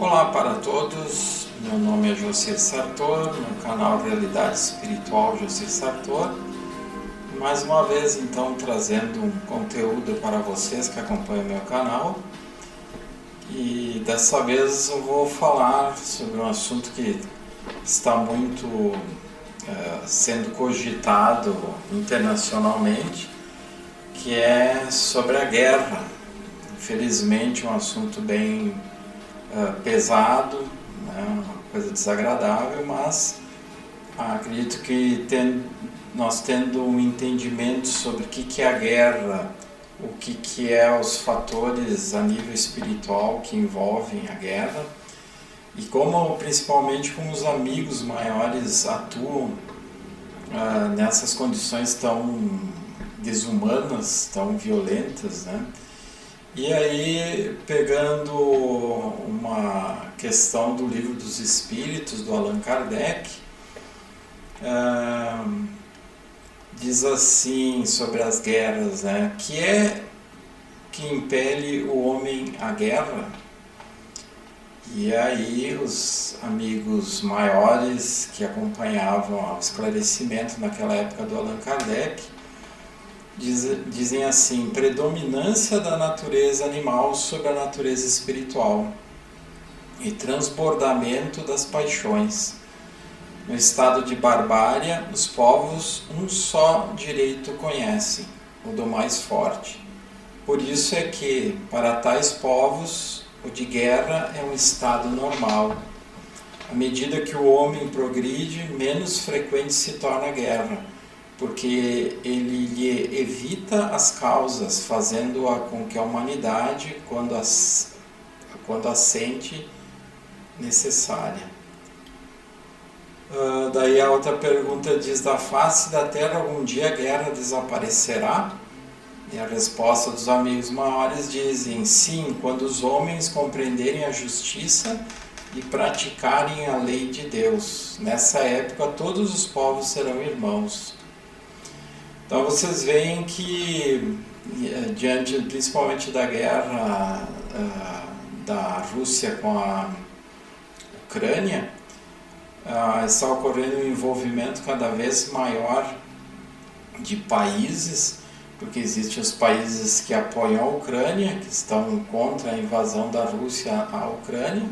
Olá para todos, meu nome é José Sartor, no canal Realidade Espiritual José Sartor. Mais uma vez então trazendo um conteúdo para vocês que acompanham meu canal. E dessa vez eu vou falar sobre um assunto que está muito sendo cogitado internacionalmente, que é sobre a guerra. Infelizmente um assunto bem pesado, né, uma coisa desagradável, mas acredito que nós tendo um entendimento sobre o que é a guerra, o que é os fatores a nível espiritual que envolvem a guerra e principalmente como os amigos maiores atuam nessas condições tão desumanas, tão violentas, né? E aí, pegando uma questão do Livro dos Espíritos, do Allan Kardec, diz assim sobre as guerras, né? Que impele o homem à guerra? E aí os amigos maiores que acompanhavam o esclarecimento naquela época do Allan Kardec dizem assim: predominância da natureza animal sobre a natureza espiritual e transbordamento das paixões. No estado de barbárie, os povos um só direito conhecem, o do mais forte. Por isso é que, para tais povos, o de guerra é um estado normal. À medida que o homem progride, menos frequente se torna a guerra, porque ele lhe evita as causas, fazendo-a com que a humanidade, quando a sente necessária. Daí a outra pergunta diz: da face da terra algum dia a guerra desaparecerá? E a resposta dos amigos maiores dizem: sim, quando os homens compreenderem a justiça e praticarem a lei de Deus. Nessa época todos os povos serão irmãos. Então vocês veem que, diante principalmente da guerra da Rússia com a Ucrânia, está ocorrendo um envolvimento cada vez maior de países, porque existem os países que apoiam a Ucrânia, que estão contra a invasão da Rússia à Ucrânia,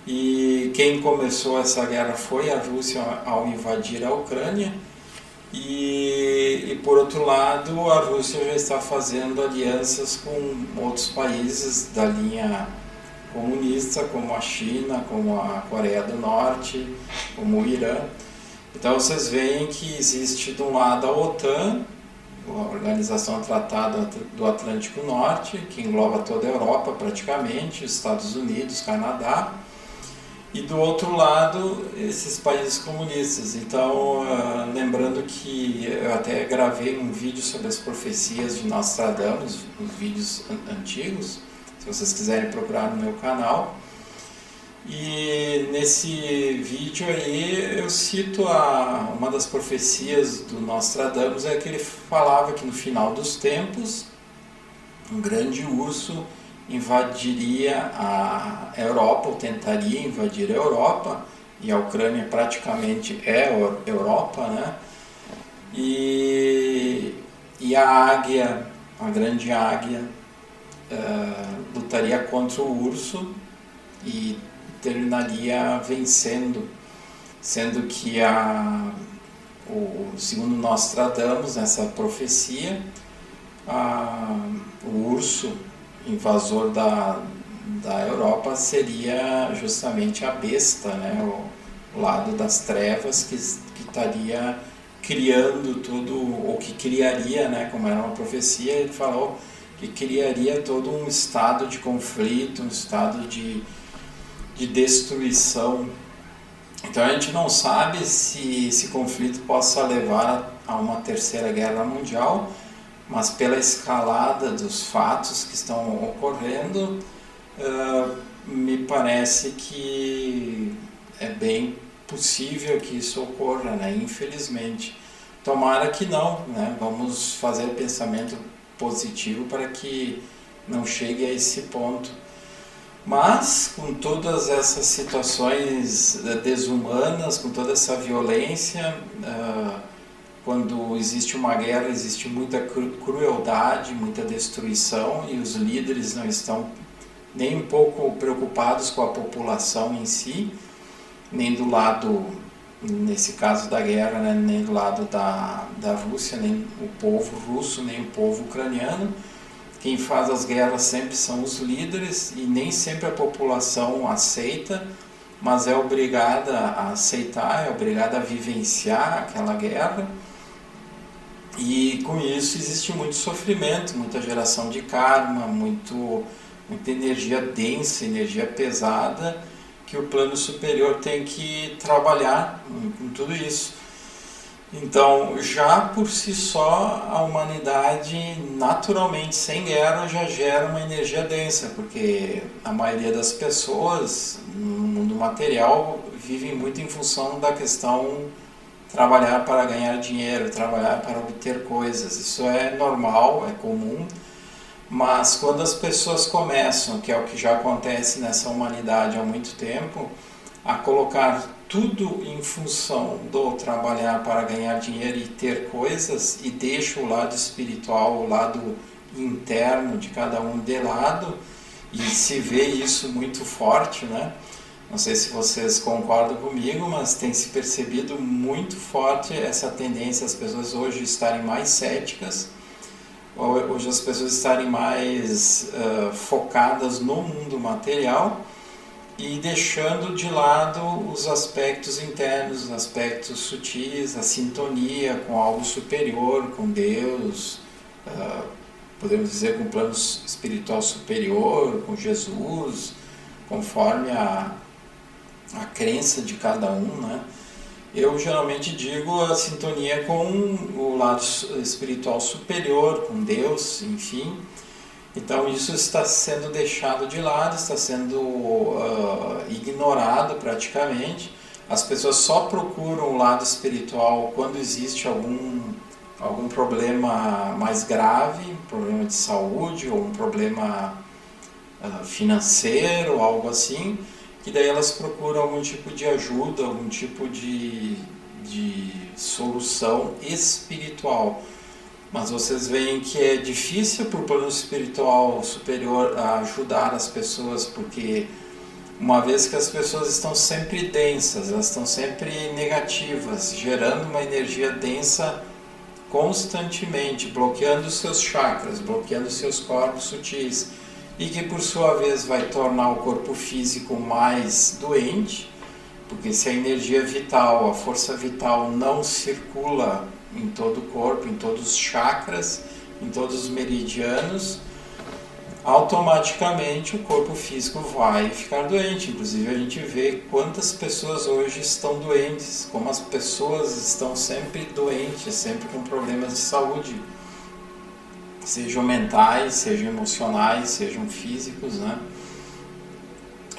e quem começou essa guerra foi a Rússia ao invadir a Ucrânia. E por outro lado, a Rússia já está fazendo alianças com outros países da linha comunista, como a China, como a Coreia do Norte, como o Irã. Então vocês veem que existe de um lado a OTAN, a Organização Tratado do Atlântico Norte, que engloba toda a Europa praticamente, os Estados Unidos, Canadá, e do outro lado esses países comunistas. Então, lembrando que eu até gravei um vídeo sobre as profecias de Nostradamus, os vídeos antigos, se vocês quiserem procurar no meu canal. E nesse vídeo aí eu cito uma das profecias do Nostradamus, é que ele falava que no final dos tempos um grande urso invadiria a Europa, ou tentaria invadir a Europa, e a Ucrânia praticamente é a Europa, né? E a águia, a grande águia, lutaria contra o urso e terminaria vencendo, sendo que segundo Nostradamus, nessa profecia, o urso invasor da Europa seria justamente a besta, né? O lado das trevas que estaria criando tudo, ou que criaria, né? Como era uma profecia, ele falou que criaria todo um estado de conflito, um estado de destruição. Então a gente não sabe se esse conflito possa levar a uma terceira guerra mundial, mas pela escalada dos fatos que estão ocorrendo, me parece que é bem possível que isso ocorra, né? Infelizmente. Tomara que não, né? Vamos fazer pensamento positivo para que não chegue a esse ponto. Mas com todas essas situações desumanas, com toda essa violência, quando existe uma guerra, existe muita crueldade, muita destruição, e os líderes não estão nem um pouco preocupados com a população em si, nem do lado, nesse caso da guerra, né, nem do lado da Rússia, nem o povo russo, nem o povo ucraniano. Quem faz as guerras sempre são os líderes, e nem sempre a população aceita, mas é obrigada a aceitar, é obrigada a vivenciar aquela guerra. E com isso existe muito sofrimento, muita geração de karma, muita energia densa, energia pesada, que o plano superior tem que trabalhar com tudo isso. Então, já por si só, a humanidade, naturalmente, sem guerra, já gera uma energia densa, porque a maioria das pessoas no mundo material vivem muito em função da questão trabalhar para ganhar dinheiro, trabalhar para obter coisas. Isso é normal, é comum, mas quando as pessoas começam, que é o que já acontece nessa humanidade há muito tempo, a colocar tudo em função do trabalhar para ganhar dinheiro e ter coisas, e deixa o lado espiritual, o lado interno de cada um de lado, e se vê isso muito forte, né? Não sei se vocês concordam comigo, mas tem se percebido muito forte essa tendência, as pessoas hoje estarem mais céticas, hoje as pessoas estarem mais focadas no mundo material, e deixando de lado os aspectos internos, os aspectos sutis, a sintonia com algo superior, com Deus, podemos dizer com o plano espiritual superior, com Jesus, conforme a crença de cada um, né? Eu geralmente digo a sintonia com o lado espiritual superior, com Deus, enfim. Então isso está sendo deixado de lado, está sendo ignorado praticamente. As pessoas só procuram o lado espiritual quando existe algum problema mais grave, um problema de saúde ou um problema financeiro, algo assim, que daí elas procuram algum tipo de ajuda, algum tipo de solução espiritual. Mas vocês veem que é difícil para o plano espiritual superior ajudar as pessoas, porque uma vez que as pessoas estão sempre densas, elas estão sempre negativas, gerando uma energia densa constantemente, bloqueando os seus chakras, bloqueando os seus corpos sutis, e que por sua vez vai tornar o corpo físico mais doente, porque se a energia vital, a força vital não circula em todo o corpo, em todos os chakras, em todos os meridianos, automaticamente o corpo físico vai ficar doente. Inclusive a gente vê quantas pessoas hoje estão doentes, como as pessoas estão sempre doentes, sempre com problemas de saúde, sejam mentais, sejam emocionais, sejam físicos, né?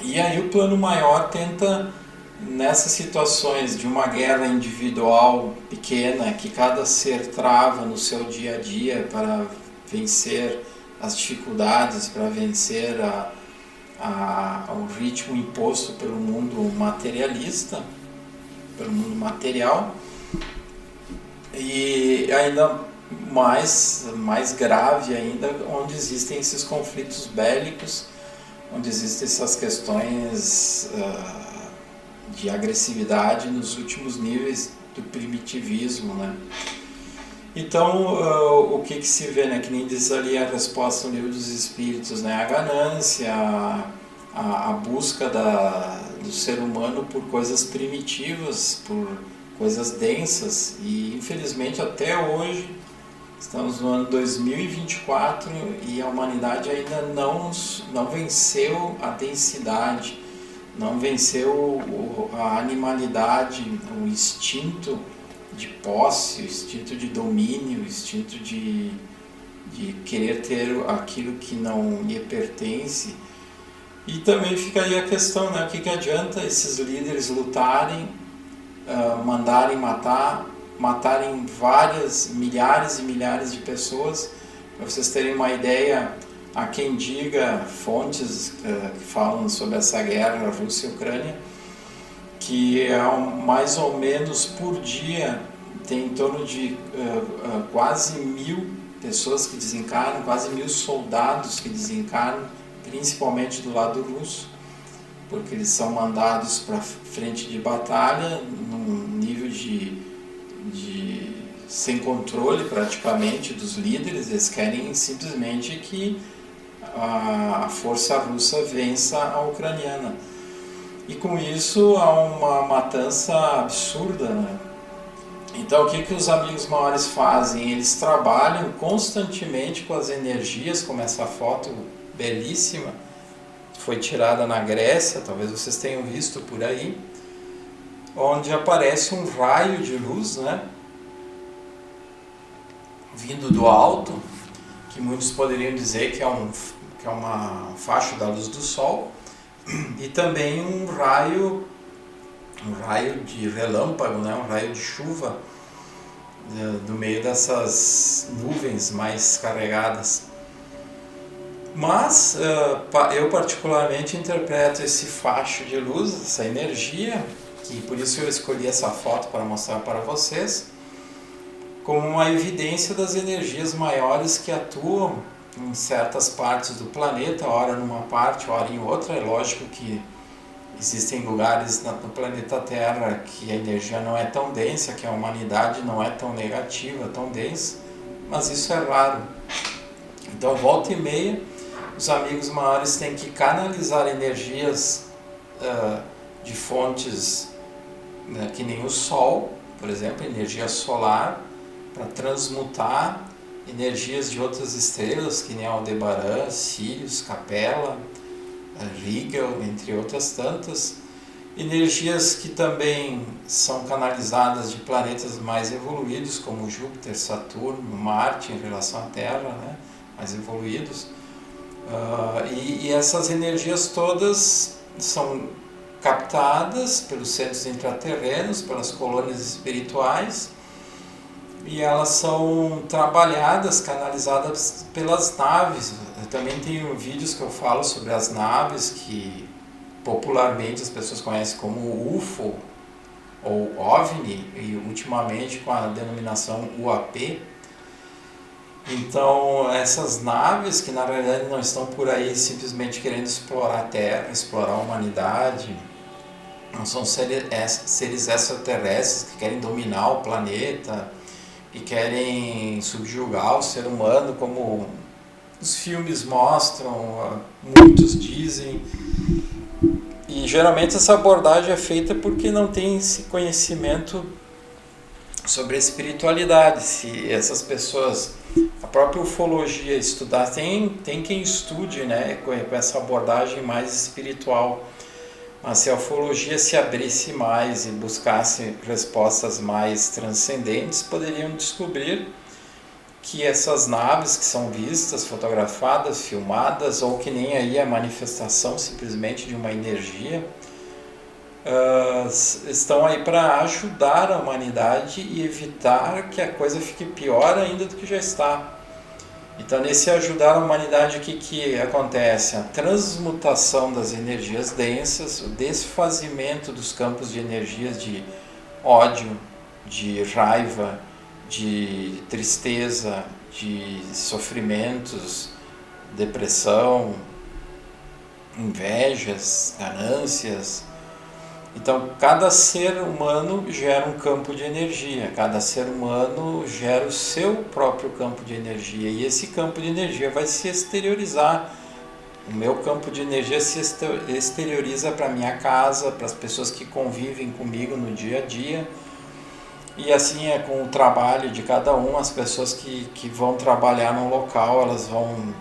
E aí o plano maior tenta, nessas situações de uma guerra individual pequena, que cada ser trava no seu dia a dia para vencer as dificuldades, para vencer o ritmo imposto pelo mundo materialista, pelo mundo material, e ainda mais grave ainda, onde existem esses conflitos bélicos, onde existem essas questões de agressividade nos últimos níveis do primitivismo, né? Então, o que se vê, né? Que nem diz ali a resposta no livro dos Espíritos, né? A ganância, a busca do ser humano por coisas primitivas, por coisas densas, e infelizmente até hoje estamos no ano 2024 e a humanidade ainda não venceu a densidade, não venceu a animalidade, o instinto de posse, o instinto de domínio, o instinto de querer ter aquilo que não lhe pertence. E também fica aí a questão, né? O que adianta esses líderes lutarem, mandarem matarem milhares e milhares de pessoas? Para vocês terem uma ideia, Há quem diga, fontes que falam sobre essa guerra, Rússia e Ucrânia, que mais ou menos por dia tem em torno de quase 1000 pessoas que desencarnam, quase 1000 soldados que desencarnam, principalmente do lado russo, porque eles são mandados para frente de batalha num nível de sem controle praticamente dos líderes. Eles querem simplesmente que a força russa vença a ucraniana. E com isso há uma matança absurda, né? Então o que os amigos maiores fazem? Eles trabalham constantemente com as energias, como essa foto belíssima, foi tirada na Grécia, talvez vocês tenham visto por aí, onde aparece um raio de luz, né, vindo do alto, que muitos poderiam dizer que é uma faixa da luz do sol, e também um raio de relâmpago, né, um raio de chuva do meio dessas nuvens mais carregadas. Mas eu particularmente interpreto esse facho de luz, essa energia, que por isso eu escolhi essa foto para mostrar para vocês, como uma evidência das energias maiores que atuam em certas partes do planeta, ora numa parte, ora em outra. É lógico que existem lugares no planeta Terra que a energia não é tão densa, que a humanidade não é tão negativa, tão densa, mas isso é raro. Então, volta e meia, os amigos maiores têm que canalizar energias de fontes, né, que nem o Sol, por exemplo, energia solar, para transmutar energias de outras estrelas, que nem Aldebaran, Sirius, Capella, Rigel, entre outras tantas. Energias que também são canalizadas de planetas mais evoluídos, como Júpiter, Saturno, Marte, em relação à Terra, né, mais evoluídos. E essas energias todas são captadas pelos centros intraterrenos, pelas colônias espirituais, e elas são trabalhadas, canalizadas pelas naves. Eu também tenho vídeos que eu falo sobre as naves, que popularmente as pessoas conhecem como UFO ou OVNI, e ultimamente com a denominação UAP. Então, essas naves, que na realidade não estão por aí simplesmente querendo explorar a Terra, explorar a humanidade, não são seres extraterrestres que querem dominar o planeta e querem subjugar o ser humano, como os filmes mostram, muitos dizem. E geralmente essa abordagem é feita porque não tem esse conhecimento sobre a espiritualidade. Se essas pessoas, a própria ufologia, estudar, tem quem estude, né, com essa abordagem mais espiritual. Mas se a ufologia se abrisse mais e buscasse respostas mais transcendentes, poderiam descobrir que essas naves que são vistas, fotografadas, filmadas, ou que nem aí a manifestação simplesmente de uma energia, estão aí para ajudar a humanidade e evitar que a coisa fique pior ainda do que já está. Então, nesse ajudar a humanidade, o que acontece? A transmutação das energias densas, o desfazimento dos campos de energias de ódio, de raiva, de tristeza, de sofrimentos, depressão, invejas, ganâncias. Então, cada ser humano gera um campo de energia, cada ser humano gera o seu próprio campo de energia, e esse campo de energia vai se exteriorizar. O meu campo de energia se exterioriza para a minha casa, para as pessoas que convivem comigo no dia a dia, e assim é com o trabalho de cada um. As pessoas que vão trabalhar no local, elas vão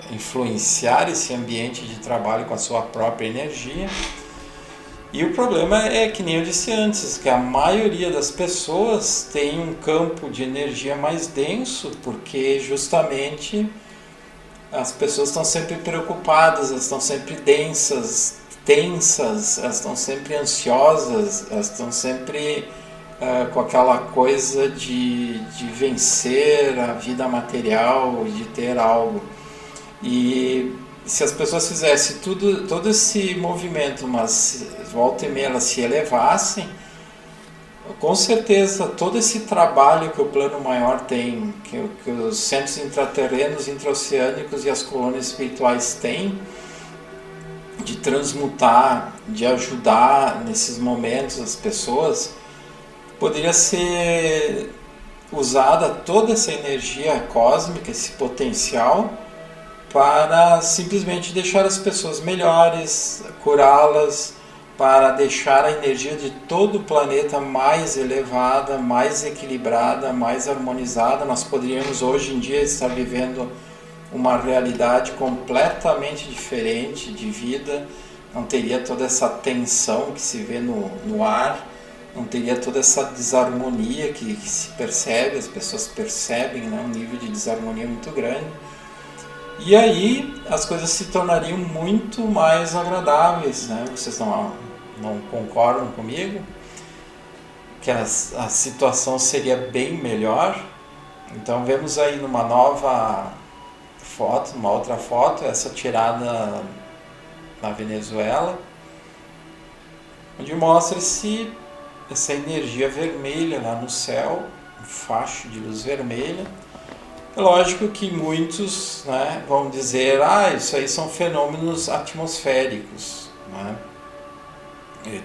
influenciar esse ambiente de trabalho com a sua própria energia. E o problema é, que nem eu disse antes, que a maioria das pessoas tem um campo de energia mais denso, porque justamente as pessoas estão sempre preocupadas, elas estão sempre densas, tensas, elas estão sempre ansiosas, elas estão sempre com aquela coisa de vencer a vida material, de ter algo. E se as pessoas fizessem todo esse movimento, mas volta e meia elas se elevassem, com certeza todo esse trabalho que o plano maior tem, que os centros intraterrenos, intraoceânicos e as colônias espirituais têm, de transmutar, de ajudar nesses momentos as pessoas, poderia ser usada toda essa energia cósmica, esse potencial, para simplesmente deixar as pessoas melhores, curá-las, para deixar a energia de todo o planeta mais elevada, mais equilibrada, mais harmonizada. Nós poderíamos hoje em dia estar vivendo uma realidade completamente diferente de vida, não teria toda essa tensão que se vê no ar, não teria toda essa desarmonia que se percebe, as pessoas percebem, né, um nível de desarmonia muito grande. E aí as coisas se tornariam muito mais agradáveis, né? Vocês não concordam comigo? Que a situação seria bem melhor. Então vemos aí numa nova foto, uma outra foto, essa tirada na Venezuela, onde mostra-se essa energia vermelha lá no céu, um facho de luz vermelha. É lógico que muitos, né, vão dizer, isso aí são fenômenos atmosféricos, né?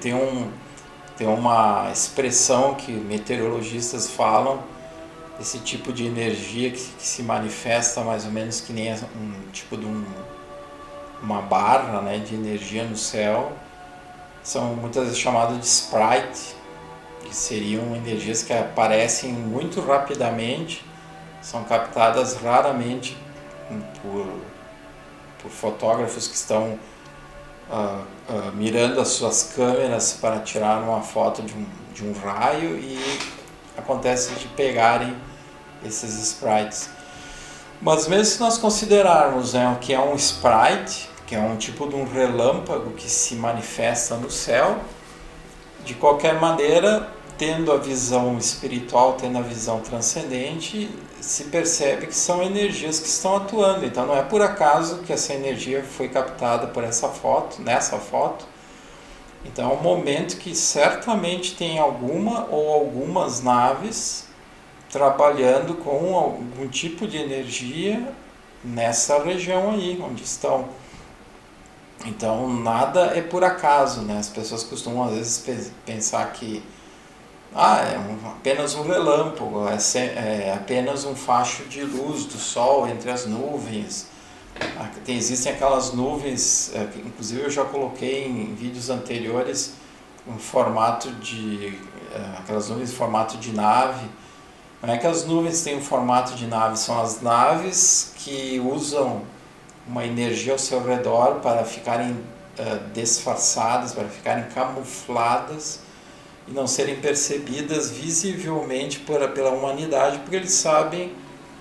Tem uma expressão que meteorologistas falam, esse tipo de energia que se manifesta mais ou menos que nem um tipo de uma barra, né, de energia no céu, são muitas vezes chamadas de sprite, que seriam energias que aparecem muito rapidamente, são captadas raramente por fotógrafos que estão mirando as suas câmeras para tirar uma foto de um raio, e acontece de pegarem esses sprites. Mas mesmo se nós considerarmos, né, o que é um sprite, que é um tipo de um relâmpago que se manifesta no céu, de qualquer maneira, tendo a visão espiritual, tendo a visão transcendente, se percebe que são energias que estão atuando. Então não é por acaso que essa energia foi captada por nessa foto. Então é um momento que certamente tem alguma ou algumas naves trabalhando com algum tipo de energia nessa região aí onde estão. Então nada é por acaso, né? As pessoas costumam às vezes pensar que apenas um relâmpago, é apenas um facho de luz do sol entre as nuvens. Existem aquelas nuvens, inclusive eu já coloquei em vídeos anteriores, aquelas nuvens em formato de nave. Não é que as nuvens têm um formato de nave, são as naves que usam uma energia ao seu redor para ficarem disfarçadas, para ficarem camufladas e não serem percebidas visivelmente pela humanidade, porque eles sabem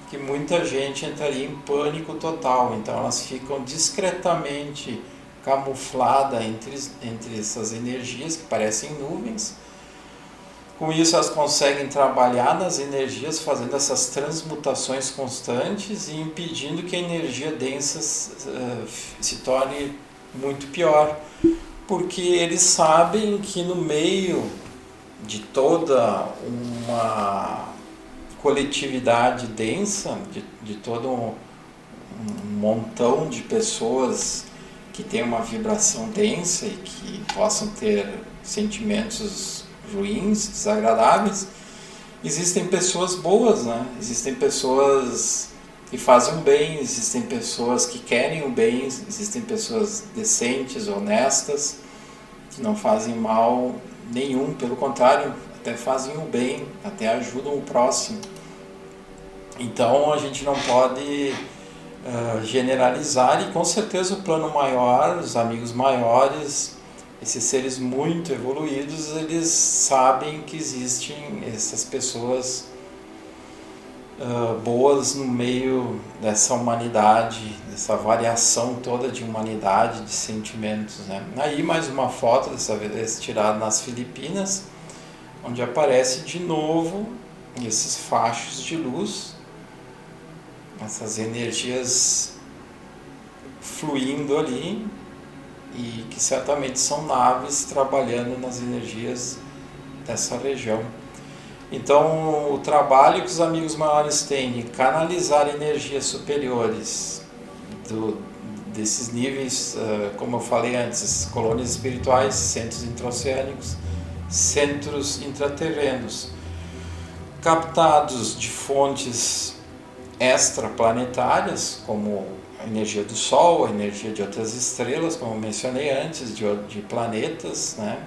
que muita gente entraria em pânico total. Então elas ficam discretamente camufladas entre essas energias que parecem nuvens. Com isso elas conseguem trabalhar nas energias, fazendo essas transmutações constantes e impedindo que a energia densa se torne muito pior, porque eles sabem que no meio de toda uma coletividade densa, de todo um montão de pessoas que tem uma vibração densa e que possam ter sentimentos ruins, desagradáveis, existem pessoas boas, né? Existem pessoas que fazem o bem, existem pessoas que querem o bem, existem pessoas decentes, honestas, que não fazem mal nenhum, pelo contrário, até fazem o bem, até ajudam o próximo. Então a gente não pode generalizar, e com certeza o plano maior, os amigos maiores, esses seres muito evoluídos, eles sabem que existem essas pessoas boas no meio dessa humanidade, dessa variação toda de humanidade, de sentimentos, né? Aí mais uma foto, dessa vez tirada nas Filipinas, onde aparece de novo esses fachos de luz, essas energias fluindo ali, e que certamente são naves trabalhando nas energias dessa região. Então, o trabalho que os amigos maiores têm de canalizar energias superiores desses níveis, como eu falei antes, colônias espirituais, centros intraoceânicos, centros intraterrenos, captados de fontes extraplanetárias, como a energia do Sol, a energia de outras estrelas, como eu mencionei antes, de planetas, né?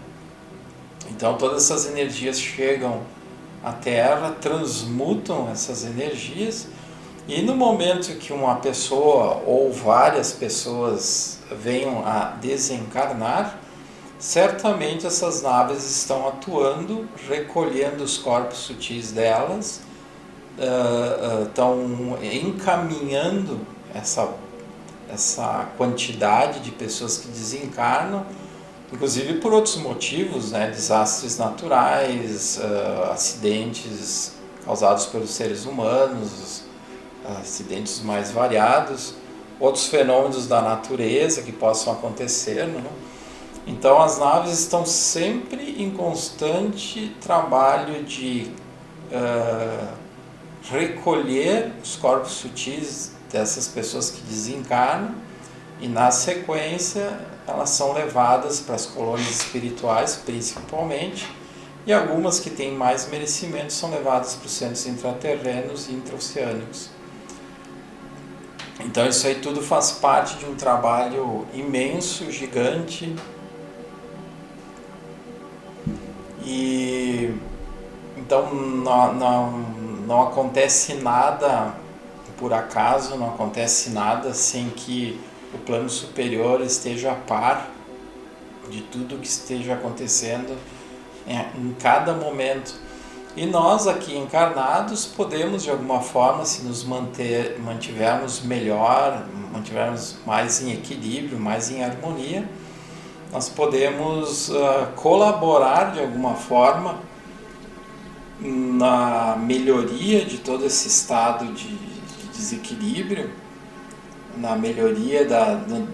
Então todas essas energias chegam à Terra, transmutam essas energias, e no momento que uma pessoa ou várias pessoas venham a desencarnar, certamente essas naves estão atuando, recolhendo os corpos sutis delas, estão encaminhando essa quantidade de pessoas que desencarnam, inclusive por outros motivos, né? Desastres naturais, acidentes causados pelos seres humanos, acidentes mais variados, outros fenômenos da natureza que possam acontecer, né? Então as naves estão sempre em constante trabalho de recolher os corpos sutis dessas pessoas que desencarnam, e na sequência elas são levadas para as colônias espirituais principalmente, e algumas que têm mais merecimento são levadas para os centros intraterrenos e intraoceânicos. Então isso aí tudo faz parte de um trabalho imenso, gigante, e então não acontece nada por acaso, não acontece nada sem que o plano superior esteja a par de tudo que esteja acontecendo em cada momento. E nós aqui encarnados podemos de alguma forma, se nos mantivermos melhor, mantivermos mais em equilíbrio, mais em harmonia, nós podemos colaborar de alguma forma na melhoria de todo esse estado de desequilíbrio, na melhoria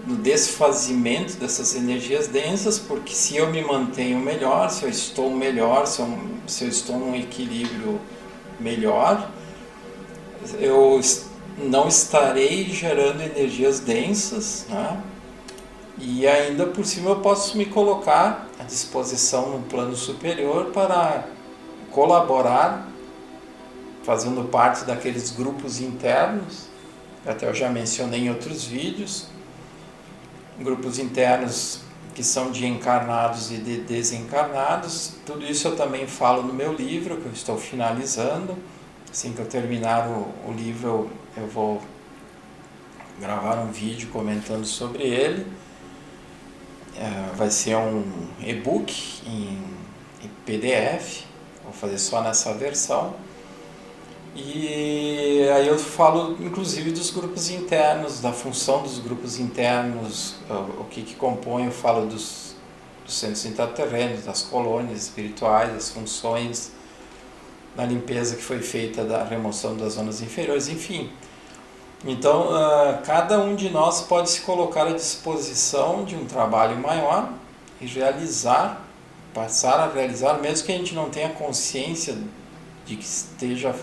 no desfazimento dessas energias densas, porque se eu me mantenho melhor, se eu estou melhor, se eu estou num equilíbrio melhor, eu não estarei gerando energias densas, né? E ainda por cima eu posso me colocar à disposição no plano superior para colaborar, fazendo parte daqueles grupos internos, que até eu já mencionei em outros vídeos, grupos internos que são de encarnados e de desencarnados. Tudo isso eu também falo no meu livro, que eu estou finalizando. Assim que eu terminar o livro, eu vou gravar um vídeo comentando sobre ele. Vai ser um e-book em PDF, vou fazer só nessa versão. E aí eu falo inclusive dos grupos internos, da função dos grupos internos, o que compõe. Eu falo dos centros intraterrenos, das colônias espirituais, das funções, da limpeza que foi feita, da remoção das zonas inferiores, enfim. Então cada um de nós pode se colocar à disposição de um trabalho maior e passar a realizar, mesmo que a gente não tenha consciência de que esteja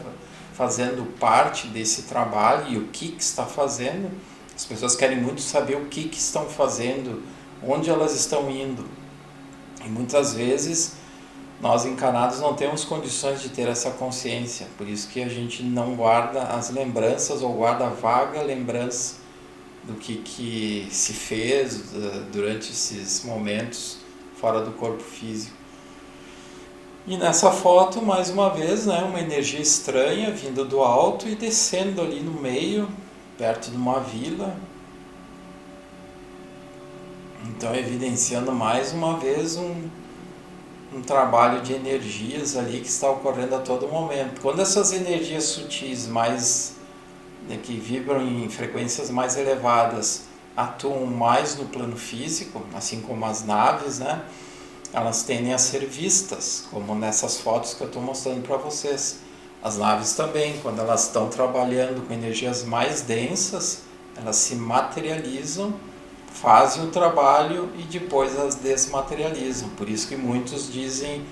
fazendo parte desse trabalho e o que está fazendo. As pessoas querem muito saber o que estão fazendo, onde elas estão indo. E muitas vezes nós encarnados não temos condições de ter essa consciência, por isso que a gente não guarda as lembranças, ou guarda a vaga lembrança do que se fez durante esses momentos fora do corpo físico. E nessa foto, mais uma vez, né, uma energia estranha vindo do alto e descendo ali no meio, perto de uma vila. Então evidenciando mais uma vez um trabalho de energias ali que está ocorrendo a todo momento. Quando essas energias sutis, que vibram em frequências mais elevadas, atuam mais no plano físico, assim como as naves, né, elas tendem a ser vistas, como nessas fotos que eu estou mostrando para vocês. As naves também, quando elas estão trabalhando com energias mais densas, elas se materializam, fazem o trabalho e depois as desmaterializam. Por isso que muitos dizem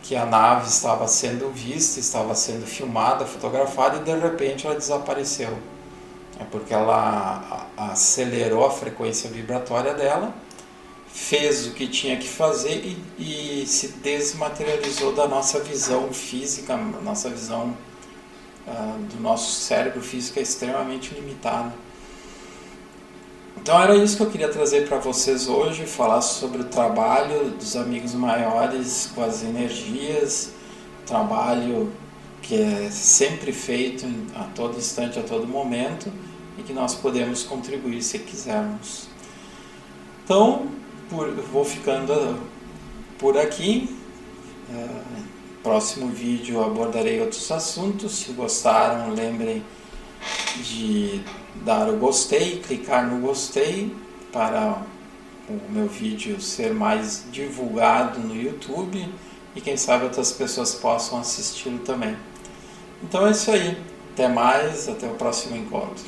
que a nave estava sendo vista, estava sendo filmada, fotografada e de repente ela desapareceu. É porque ela acelerou a frequência vibratória dela, fez o que tinha que fazer e se desmaterializou da nossa visão física. Nossa visão do nosso cérebro físico é extremamente limitada. Então era isso que eu queria trazer para vocês hoje, falar sobre o trabalho dos amigos maiores com as energias, trabalho que é sempre feito a todo instante, a todo momento, e que nós podemos contribuir se quisermos. Então, vou ficando por aqui. Próximo vídeo eu abordarei outros assuntos. Se gostaram, lembrem de dar o gostei, clicar no gostei para o meu vídeo ser mais divulgado no YouTube e quem sabe outras pessoas possam assisti-lo também. Então é isso aí. Até mais, até o próximo encontro.